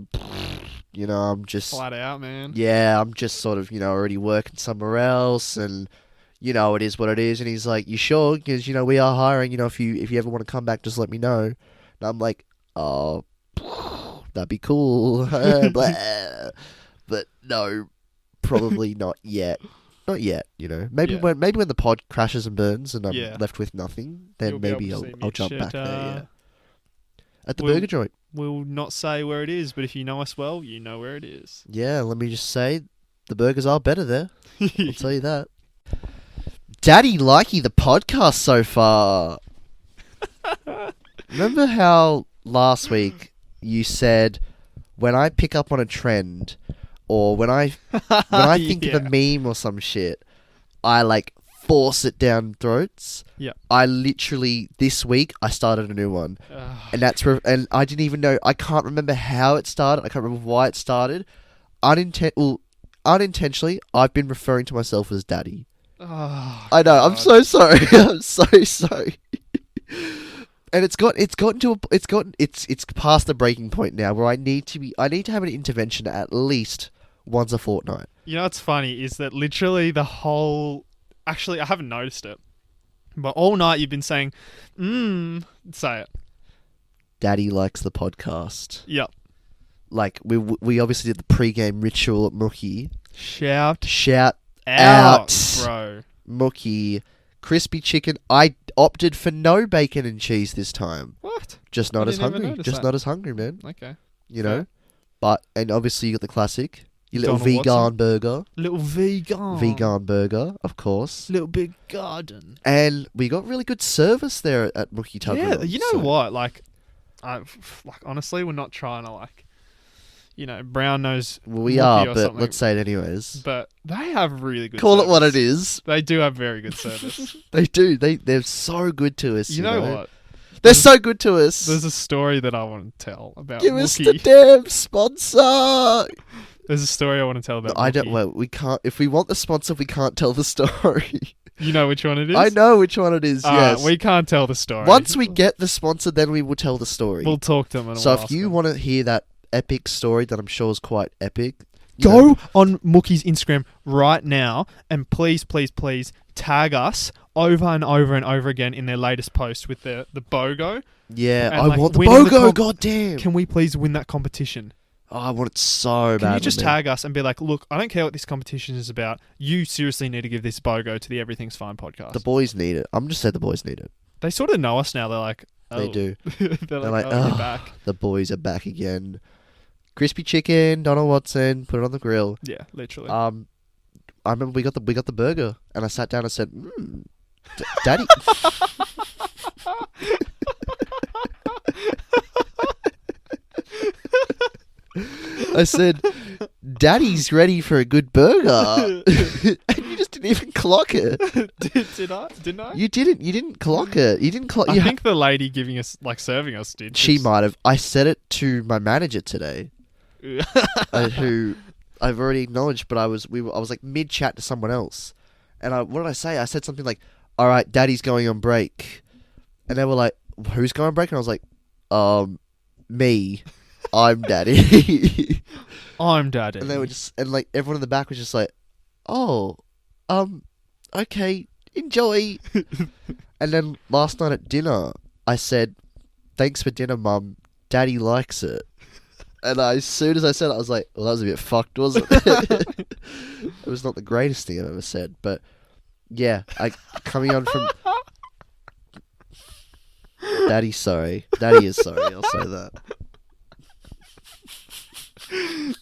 I'm just Flat out, man. yeah. I'm just sort of already working somewhere else, and it is what it is." And he's like, "You sure? Because we are hiring. If you ever want to come back, just let me know." And I'm like, "Oh, that'd be cool." Blah. But no. Probably not yet. Not yet, Maybe Yeah. when the pod crashes and burns and I'm Yeah. left with nothing, You'll then be able maybe to I'll see I'll Mitch jump back at, there. Yeah. At the we'll- burger joint. We'll not say where it is, but if you know us well, you know where it is. Yeah, let me just say the burgers are better there. I'll tell you that. Daddy Likey the podcast so far. Remember how last week you said when I pick up on a trend or when I think of a meme or some shit, I like force it down throats. Yeah. I literally this week I started a new one, and and I didn't even know. I can't remember how it started. I can't remember why it started. Unintentionally, I've been referring to myself as Daddy. Oh, I know. I'm God. so sorry. I'm so sorry. And it's past the breaking point now where I need to have an intervention at least once a fortnight. You know what's funny is that literally the whole... Actually, I haven't noticed it. But all night you've been saying, say it. Daddy likes the podcast. Yep. Like, we obviously did the pre-game ritual at Mookie. Shout out. bro. Mookie. Crispy chicken. I opted for no bacon and cheese this time. What? Just not I as didn't even hungry. notice Just that. not as hungry, man. Okay. You know? And obviously you got the classic. Your little Donald vegan Watson. burger. Little vegan. Vegan burger, of course. Little big garden. And we got really good service there at Mookie Tugger. Yeah, you know what? Like honestly, we're not trying to brown nose. Well, we Mookie are, or but something. let's say it anyways. But they have really good. Call service. it what it is. They do have very good service. They do. They're so good to us. You know what? They're so good to us. There's a story that I want to tell about Give us the Mookie. damn sponsor. There's a story I want to tell about. I don't. Mookie. Well, we can't. If we want the sponsor, we can't tell the story. You know which one it is? I know which one it is. Yes. We can't tell the story. Once we get the sponsor, then we will tell the story. We'll talk to them. And so we'll if ask you them. want to hear that epic story that I'm sure is quite epic, Go on Mookie's Instagram right now and please, please, please tag us over and over and over again in their latest post with the BOGO. Yeah, And, I like, want the winning the BOGO, goddamn. Can we please win that competition? Oh, I want it so bad. Can you just tag us and be like, look, I don't care what this competition is about. You seriously need to give this BOGO to the Everything's Fine podcast. The boys need it. I'm just saying the boys need it. They sort of know us now. They're like, oh. They do. They're like, oh, you're back. the boys are back again. Crispy chicken, Donald Watson, put it on the grill. Yeah, literally. I remember we got the burger, and I sat down and said, Daddy. I said, Daddy's ready for a good burger. And you just didn't even clock it. Did I? Didn't I? You didn't clock it. You didn't clock I think the lady giving us, serving us did. She might have. I said it to my manager today, who I've already acknowledged, but I was like mid chat to someone else, and what did I say? I said something like, "All right, Daddy's going on break," and they were like, "Who's going on break?" And I was like, me, I'm Daddy." I'm Daddy. And they were just, and like everyone in the back was just like, "Oh, okay, enjoy." And then last night at dinner, I said, "Thanks for dinner, Mum. Daddy likes it." And as soon as I said it, I was like, well, that was a bit fucked, wasn't it? It was not the greatest thing I've ever said. But, yeah, coming on from... Daddy's sorry. Daddy is sorry. I'll say that.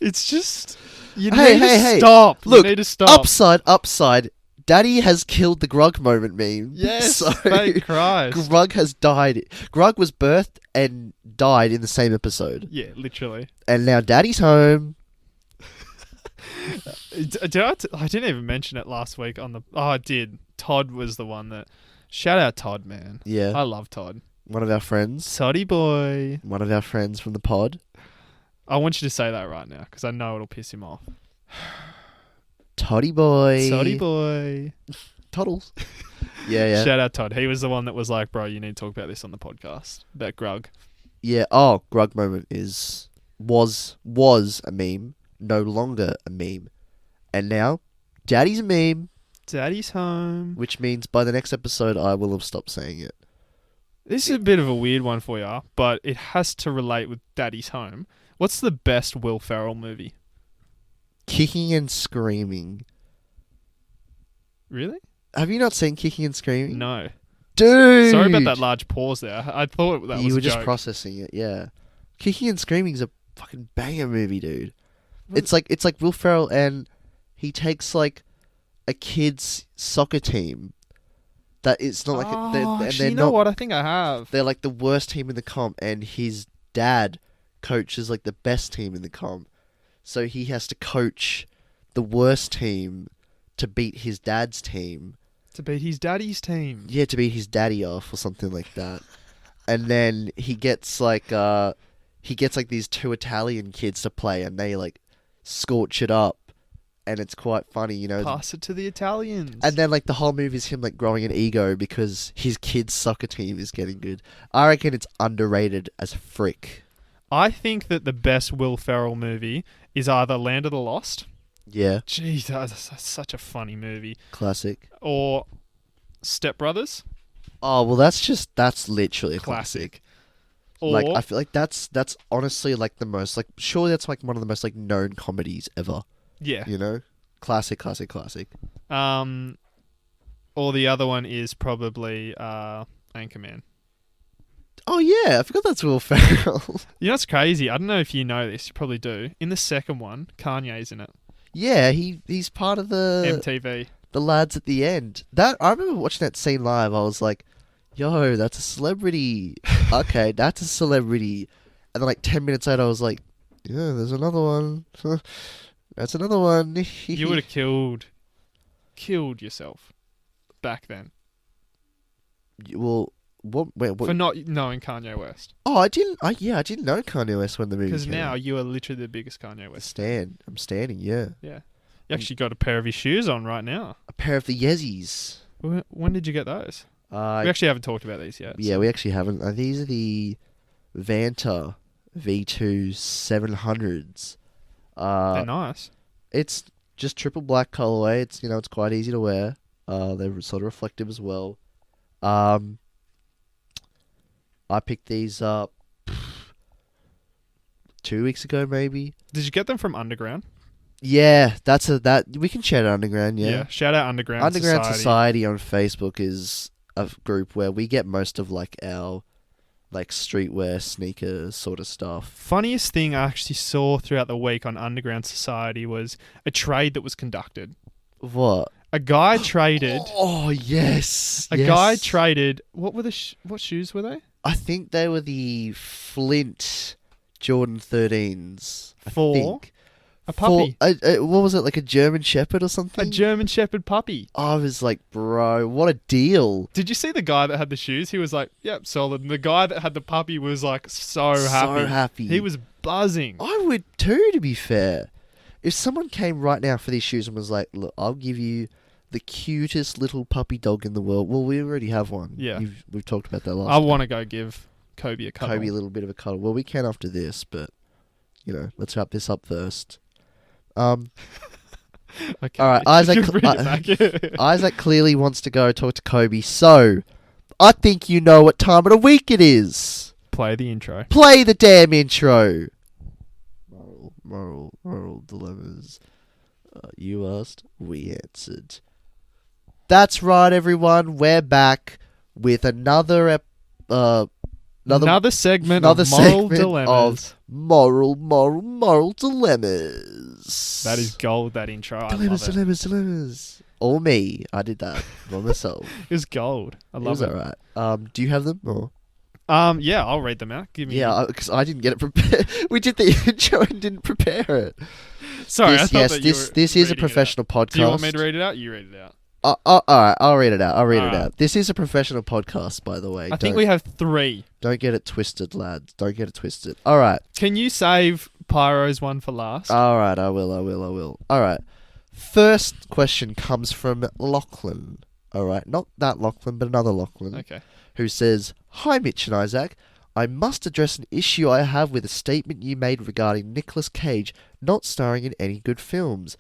It's just Stop. Look, you need to stop. Upside. Daddy has killed the Grug moment meme. Yes, So, thank Christ. Grug has died. Grug was birthed and died in the same episode. Yeah, literally. And now Daddy's home. I didn't even mention it last week on the... Oh, I did. Todd was the one that... Shout out Todd, man. Yeah. I love Todd. One of our friends. Toddy boy. One of our friends from the pod. I want you to say that right now because I know it'll piss him off. Toddy boy. Toddy boy. Toddles. Yeah. Shout out Todd. He was the one that was like, bro, you need to talk about this on the podcast. About Grug. Yeah. Oh, Grug moment was a meme. No longer a meme. And now, Daddy's a meme. Daddy's home. Which means by the next episode, I will have stopped saying it. This is a bit of a weird one for you, but it has to relate with Daddy's home. What's the best Will Ferrell movie? Kicking and Screaming. Really? Have you not seen Kicking and Screaming? No. Dude! Sorry about that large pause there. I thought that was You a were just joke. processing it, yeah. Kicking and Screaming is a fucking banger movie, dude. It's like Will Ferrell and he takes like a kid's soccer team that it's not like actually, you know what? I think I have. They're like the worst team in the comp, and his dad coaches like the best team in the comp. So he has to coach the worst team to beat his dad's team. To beat his daddy's team. Yeah, to beat his daddy off or something like that. And then he gets like these two Italian kids to play, and they like scorch it up, and it's quite funny, you know. Pass it to the Italians. And then like the whole movie is him like growing an ego because his kid's soccer team is getting good. I reckon it's underrated as frick. I think that the best Will Ferrell movie is either Land of the Lost. Yeah. Jeez, that's such a funny movie. Classic. Or Step Brothers. Oh, well that's literally a Classic. classic. Like I feel like that's honestly like the most like surely that's like one of the most like known comedies ever. Yeah. You know? Classic. Or the other one is probably Anchorman. Oh yeah, I forgot that's Will Ferrell. You know what's crazy? I don't know if you know this. You probably do. In the second one, Kanye's in it. Yeah, he's part of the MTV. The lads at the end. That I remember watching that scene live. I was like, "Yo, that's a celebrity." Okay, that's a celebrity. And then like 10 minutes later, I was like, "Yeah, there's another one. That's another one." You would have killed yourself back then. Well, what? Wait, what? For not knowing Kanye West. Oh, I didn't know Kanye West when the movie came. Because now you are literally the biggest Kanye West. I'm standing. Yeah. Yeah. You actually got a pair of his shoes on right now. A pair of the Yeezys. When did you get those? We actually haven't talked about these yet. Yeah, we actually haven't. These are the Vanta V2 700s. They're nice. It's just triple black colorway. It's it's quite easy to wear. They're sort of reflective as well. I picked these up 2 weeks ago, maybe. Did you get them from Underground? Yeah, we can shout out Underground. Yeah, shout out Underground. Underground Society on Facebook is a group where we get most of like our like streetwear, sneaker sort of stuff. Funniest thing I actually saw throughout the week on Underground Society was a trade that was conducted. What? A guy traded. Oh yes. A guy traded. What were what shoes were they? I think they were the Flint Jordan 13s. For a puppy. What was it, like a German Shepherd or something? A German Shepherd puppy. I was like, bro, what a deal. Did you see the guy that had the shoes? He was like, yep, solid. And the guy that had the puppy was like so happy. He was buzzing. I would too, to be fair. If someone came right now for these shoes and was like, look, I'll give you the cutest little puppy dog in the world. Well, we already have one. Yeah. We've talked about that last I want to go give Kobe a cuddle. Kobe a little bit of a cuddle. Well, we can after this, but, let's wrap this up first. Okay. All right, Isaac clearly wants to go talk to Kobe, so I think you know what time of the week it is. Play the intro. Play the damn intro. Moral dilemmas. You asked, we answered. That's right, everyone. We're back with another Another segment another of moral segment dilemmas. of moral dilemmas. That is gold, that intro. Dilemmas, I love it. dilemmas. Or me. I did that by myself. It was gold. I It love was it. alright. Do you have them? Or? Yeah, I'll read them out. Give me. Yeah, because I didn't get it prepared. We did the intro and didn't prepare it. Sorry, I thought Yes, that you were this is a reading it out. professional podcast. Do you want me to read it out? You read it out. Alright, I'll read it out. I'll read it Alright. out. This is a professional podcast, by the way. I think we have 3. Don't get it twisted, lads. Don't get it twisted. Alright. Can you save Pyro's one for last? Alright, I will. Alright. First question comes from Lachlan. Alright, not that Lachlan, but another Lachlan. Okay. Who says, "Hi Mitch and Isaac. I must address an issue I have with a statement you made regarding Nicolas Cage not starring in any good films.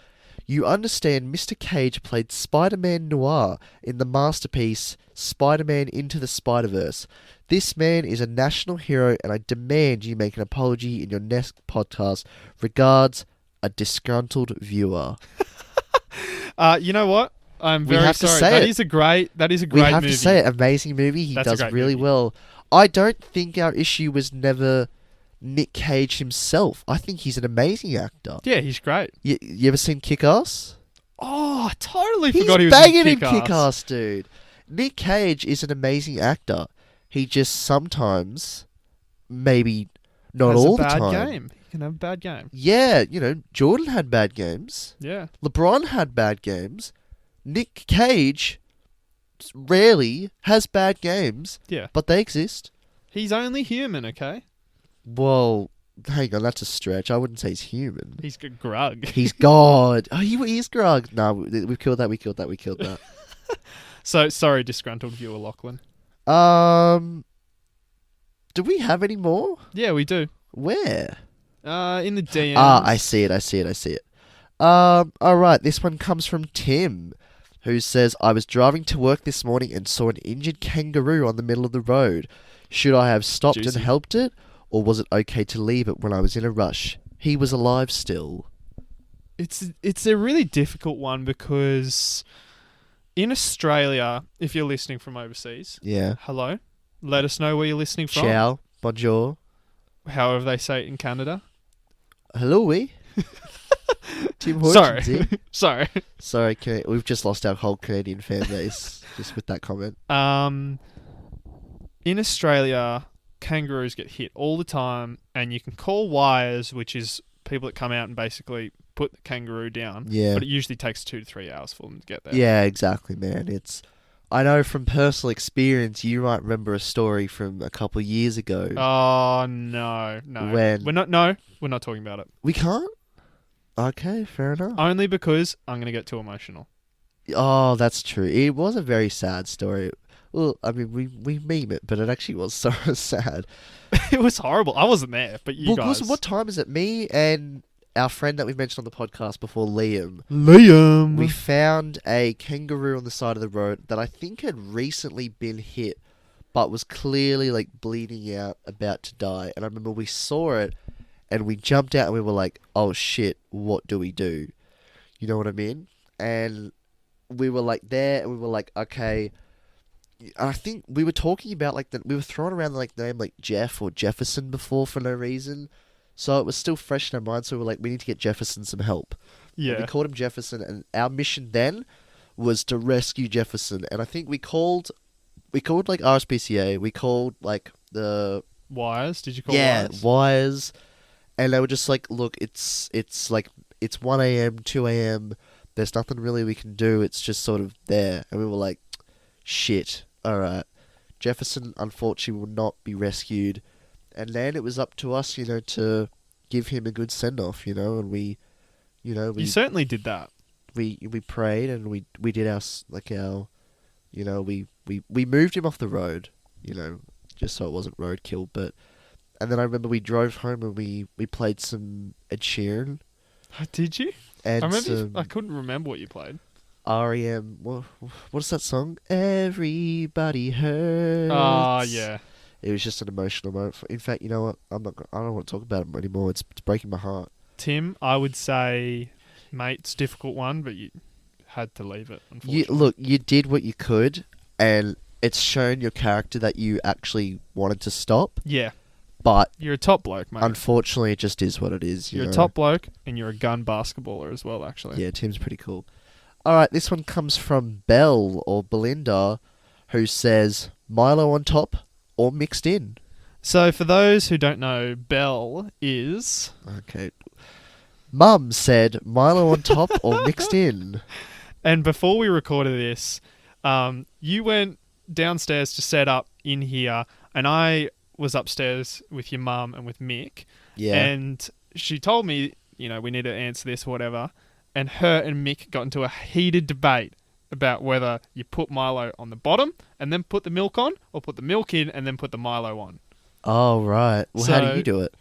You understand Mr. Cage played Spider-Man Noir in the masterpiece Spider-Man Into the Spider-Verse. This man is a national hero and I demand you make an apology in your next podcast. Regards, a disgruntled viewer." You know what? I'm very have to sorry. say That it. is a great movie. We have to say it. Amazing movie. He That's a does great really movie. well. I don't think our issue was never Nick Cage himself. I think he's an amazing actor. Yeah, he's great. You ever seen Kick-Ass? Oh, I totally He's forgot he was banging in Kick-Ass. Kick-Ass, dude. Nick Cage is an amazing actor. He just sometimes, maybe not Has all a the bad time. game. He can have a bad game. Yeah, Jordan had bad games. Yeah. LeBron had bad games. Nick Cage rarely has bad games, Yeah. but they exist. He's only human, okay? Well, hang on, that's a stretch. I wouldn't say he's human. He's a grug. He's God. Oh, he is Grug. No, we've killed that. So, sorry, disgruntled viewer Lachlan. Do we have any more? Yeah, we do. Where? In the DMs. I see it. Alright, this one comes from Tim, who says, "I was driving to work this morning and saw an injured kangaroo on the middle of the road. Should I have stopped Juicy. and helped it, or was it okay to leave it when I was in a rush? He was alive still." It's a really difficult one because in Australia, if you're listening from overseas, Yeah. hello, let us know where you're listening from. Ciao. Bonjour. However they say it in Canada. Hello, we. Tim Sorry. Hortons here. Sorry. Sorry, we've just lost our whole Canadian fan base just with that comment. In Australia, kangaroos get hit all the time, and you can call wires, which is people that come out and basically put the kangaroo down. Yeah. But it usually takes 2 to 3 hours for them to get there. Yeah, exactly, man. I know from personal experience, you might remember a story from a couple years ago. Oh no. When? We're not talking about it. We can't? Okay, fair enough. Only because I'm gonna get too emotional. Oh, that's true. It was a very sad story. Well, I mean, we meme it, but it actually was so sad. It was horrible. I wasn't there, but you guys. What time is it? Me and our friend that we've mentioned on the podcast before, Liam. We found a kangaroo on the side of the road that I think had recently been hit, but was clearly like bleeding out, about to die. And I remember we saw it, and we jumped out, and we were like, "Oh shit, what do we do?" You know what I mean? And we were like there, and we were like, "Okay." I think we were talking about we were throwing around the name like Jeff or Jefferson before for no reason. So it was still fresh in our mind, so we were like, we need to get Jefferson some help. Yeah. And we called him Jefferson, and our mission then was to rescue Jefferson. And I think we called like RSPCA, we called like the... Wires? Did you call wires? Wires. And they were just like, look, it's 1 a.m., 2 a.m., there's nothing really we can do, it's just sort of there. And we were like, shit, alright. Jefferson, unfortunately, will not be rescued. And then it was up to us, to give him a good send-off, and we... You certainly did that. We prayed, and we did we moved him off the road, just so it wasn't roadkill, but... And then I remember we drove home and we played some Ed Sheeran. Did you? And I remember. some I couldn't remember what you played. R.E.M. What's that song? Everybody Hurts. Oh, yeah. It was just an emotional moment. In fact, you know what? I don't want to talk about it anymore. It's breaking my heart. Tim, I would say, mate, it's a difficult one, but you had to leave it, unfortunately. Look, you did what you could, and it's shown your character that you actually wanted to stop, Yeah. but You're a top bloke, mate. unfortunately, it just is what it is. You're know? a top bloke, and you're a gun basketballer as well, actually. Yeah, Tim's pretty cool. All right, this one comes from Belle or Belinda, who says Milo on top or mixed in. So, for those who don't know, Belle is... Okay. Mum said Milo on top or mixed in. And before we recorded this, you went downstairs to set up in here, and I was upstairs with your mum and with Mick. Yeah. And she told me, we need to answer this or whatever. And her and Mick got into a heated debate about whether you put Milo on the bottom and then put the milk on, or put the milk in and then put the Milo on. Oh, right. Well, how do you do it?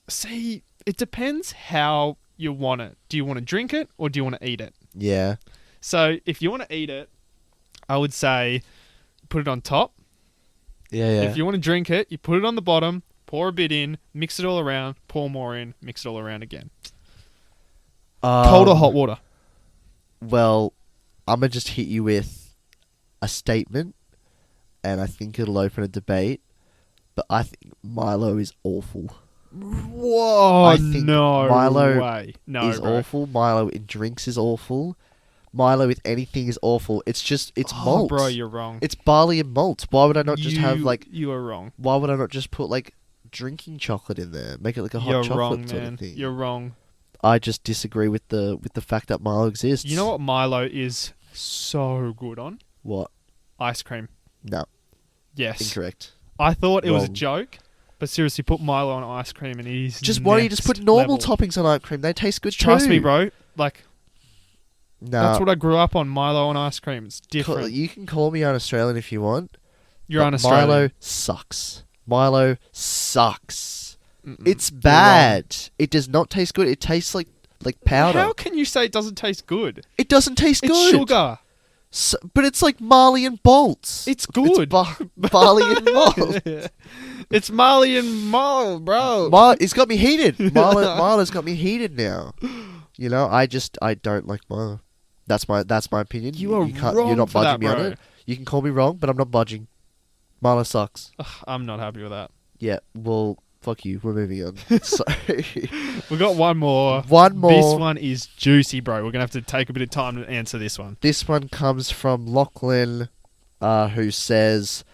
See, it depends how you want it. Do you want to drink it or do you want to eat it? Yeah. So if you want to eat it, I would say put it on top. Yeah. If you want to drink it, you put it on the bottom, pour a bit in, mix it all around, pour more in, mix it all around again. Cold or hot water? Well, I'm going to just hit you with a statement, and I think it'll open a debate, but I think Milo is awful. Whoa, I think no Milo way. No, is bro. awful. Milo in drinks is awful. Milo with anything is awful. It's malt. Bro, you're wrong. It's barley and malt. Why would I not just have You are wrong. Why would I not just put drinking chocolate in there? Make it like a hot You're chocolate wrong, sort man. of thing. You're wrong. I just disagree with the fact that Milo exists. You know what Milo is so good on? What? Ice cream. No. Yes. Incorrect. I thought it was a Wrong. joke, but seriously, put Milo on ice cream and he's Why don't you just put normal level. toppings on ice cream? They taste good Trust too. me, bro. Like, No. that's what I grew up on, Milo on ice cream. It's different. You can call me un-Australian if you want. You're but un-Australian. Milo sucks. Milo sucks. Mm-mm. It's You're bad. It does not taste good. It tastes like powder. How can you say it doesn't taste good? It doesn't taste It's good. sugar. So, but it's like Marley and Bolts. It's good. Barley and malt. It's Marley and Mole, bro. It's got me heated. Milo's got me heated now. I don't like Milo. That's my opinion. You are wrong You're not for budging that, me bro. on it. You can call me wrong, but I'm not budging. Milo sucks. Ugh, I'm not happy with that. Yeah, well, fuck you. We're moving on. So, We got one more. One more. This one is juicy, bro. We're going to have to take a bit of time to answer this one. This one comes from Lachlan, who says,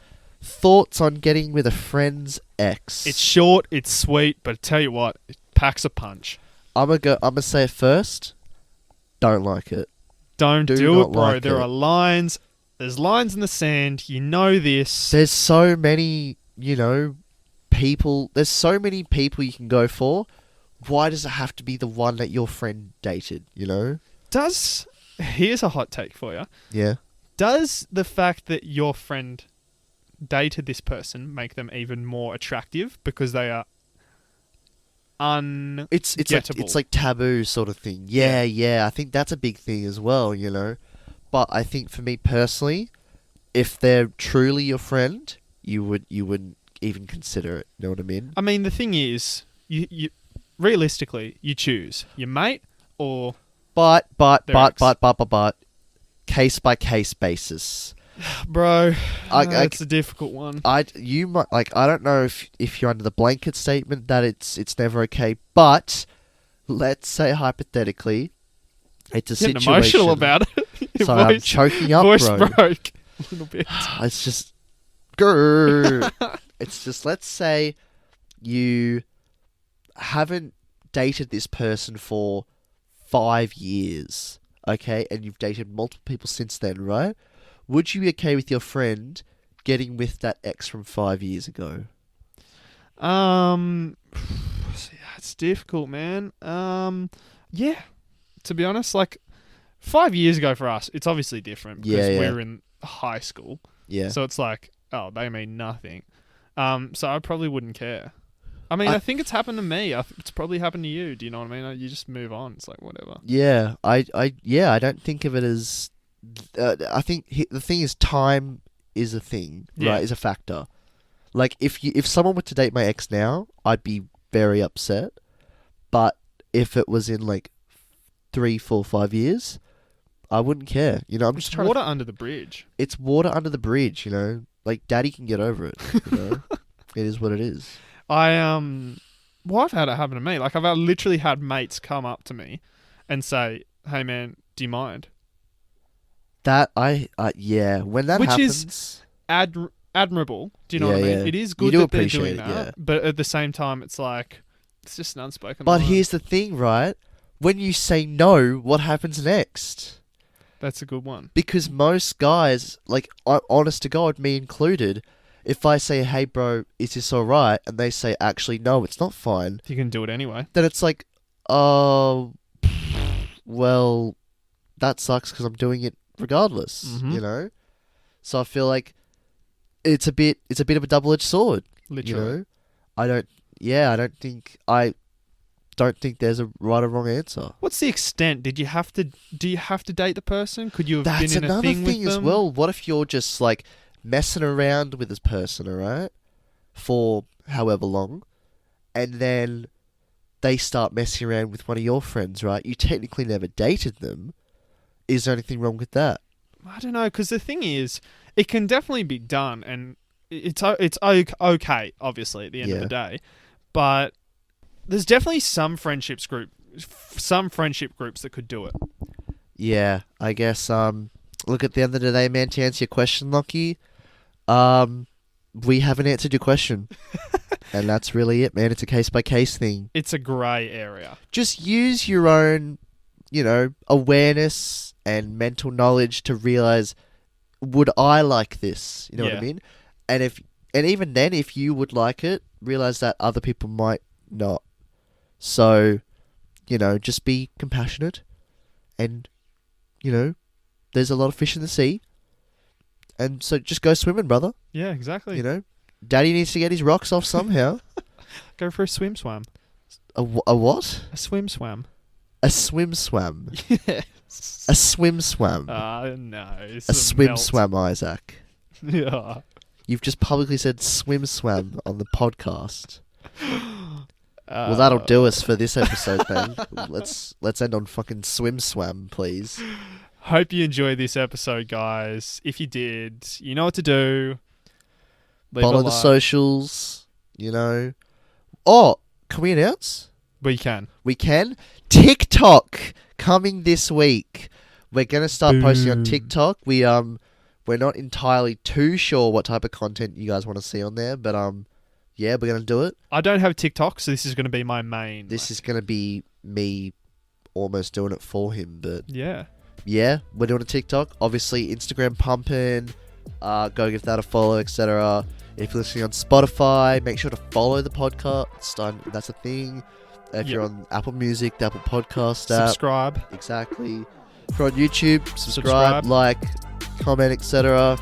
thoughts on getting with a friend's ex. It's short, it's sweet, but I tell you what, it packs a punch. I'm gonna say it first. Don't like it. Don't Do do not it, bro. like There it. are lines. There's lines in the sand. You know this. There's so many, people. There's so many people you can go for. Why does it have to be the one that your friend dated, Here's a hot take for you. Yeah. Does the fact that your friend dated this person make them even more attractive because they are It's like taboo sort of thing. Yeah. I think that's a big thing as well, But I think for me personally, if they're truly your friend, you wouldn't even consider it. You know what I mean? I mean, the thing is, you realistically, you choose your mate or But their ex. case by case basis. Bro, it's a difficult one. I don't know if you're under the blanket statement that it's never okay, but let's say hypothetically, it's a Getting situation. emotional about it. Your Sorry, I'm voice, choking up, voice bro. broke a little bit. It's just, grrr. It's just, let's say you haven't dated this person for 5 years, okay, and you've dated multiple people since then, right? Would you be okay with your friend getting with that ex from 5 years ago? It's difficult, man. Yeah. To be honest, 5 years ago for us, it's obviously different because Yeah. we were in high school. Yeah. So it's they mean nothing. So I probably wouldn't care. I mean, I think it's happened to me. It's probably happened to you. Do you know what I mean? You just move on. It's like, whatever. Yeah, I don't think of it as. I think the thing is, time is a thing, Yeah. right? Is a factor. Like if someone were to date my ex now, I'd be very upset. But if it was in 3, 4, 5 years, I wouldn't care. You know, I'm just It's trying water under the bridge. It's water under the bridge, you know? Like, daddy can get over it, you know? It is what it is. Well, I've had it happen to me. Like, I've literally had mates come up to me and say, "Hey, man, do you mind?" Yeah, when that Which happens... is admirable. Do you know what I mean? Yeah. It is You good do that they're appreciate doing it, that, yeah. but at the same time, it's like, it's just an unspoken But line. here's the thing, right? When you say no, what happens next? That's a good one. Because most guys, like, honest to God, me included, if I say, "Hey, bro, is this alright?" and they say, "Actually, no, it's not fine," You can do it anyway. then it's like, oh, well, that sucks because I'm doing it regardless, Mhm. you know? So I feel like it's a bit of a double-edged sword, Literally. you know? I don't think there's a right or wrong answer. What's the extent? Do you have to date the person? Could you have That's been in a another thing with thing as them? well. What if you're just like messing around with this person, alright? For however long, and then they start messing around with one of your friends, right? You technically never dated them. Is there anything wrong with that? I don't know, because the thing is, it can definitely be done, and it's okay, obviously, at the end of the day. But there's definitely some friendship groups that could do it. Yeah, I guess. Look, at the end of the day, man, to answer your question, Lockie, we haven't answered your question. And that's really it, man. It's a case-by-case thing. It's a grey area. Just use your own, you know, awareness and mental knowledge to realize, would I like this? You know what I mean? And even then, if you would like it, realize that other people might not. So, you know, just be compassionate. And, you know, there's a lot of fish in the sea. And so just go swimming, brother. Yeah, exactly. You know, daddy needs to get his rocks off somehow. Go for a swim swam. A what? A swim swam. A swim swam. Yes. A swim swam. No. A swim swam, Isaac. Yeah. You've just publicly said swim swam on the podcast. Well, that'll do us for this episode, then. Let's end on fucking swim swam, please. Hope you enjoyed this episode, guys. If you did, you know what to do. Follow the socials, you know. Oh, can we announce? We can. We can. TikTok coming this week. We're gonna start posting on TikTok. We're not entirely too sure what type of content you guys want to see on there, but yeah, we're gonna do it. I don't have TikTok, so this is gonna be my main. This is gonna be me almost doing it for him, but yeah, we're doing a TikTok. Obviously, Instagram pumping. Go give that a follow, etc. If you're listening on Spotify, make sure to follow the podcast. That's a thing. If you're on Apple Music, the Apple Podcast app. Subscribe. Exactly. If you're on YouTube, subscribe, like, comment, etc.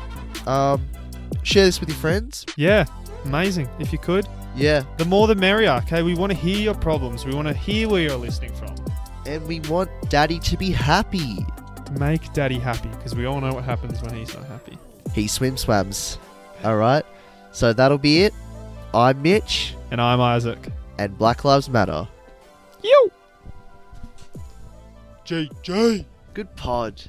Share this with your friends. Yeah, amazing. If you could. Yeah. The more the merrier, okay? We want to hear your problems. We want to hear where you're listening from. And we want Daddy to be happy. Make Daddy happy, because we all know what happens when he's not happy. He swams. Alright. So that'll be it. I'm Mitch. And I'm Isaac. And Black Lives Matter. Yo! JJ! Good pod.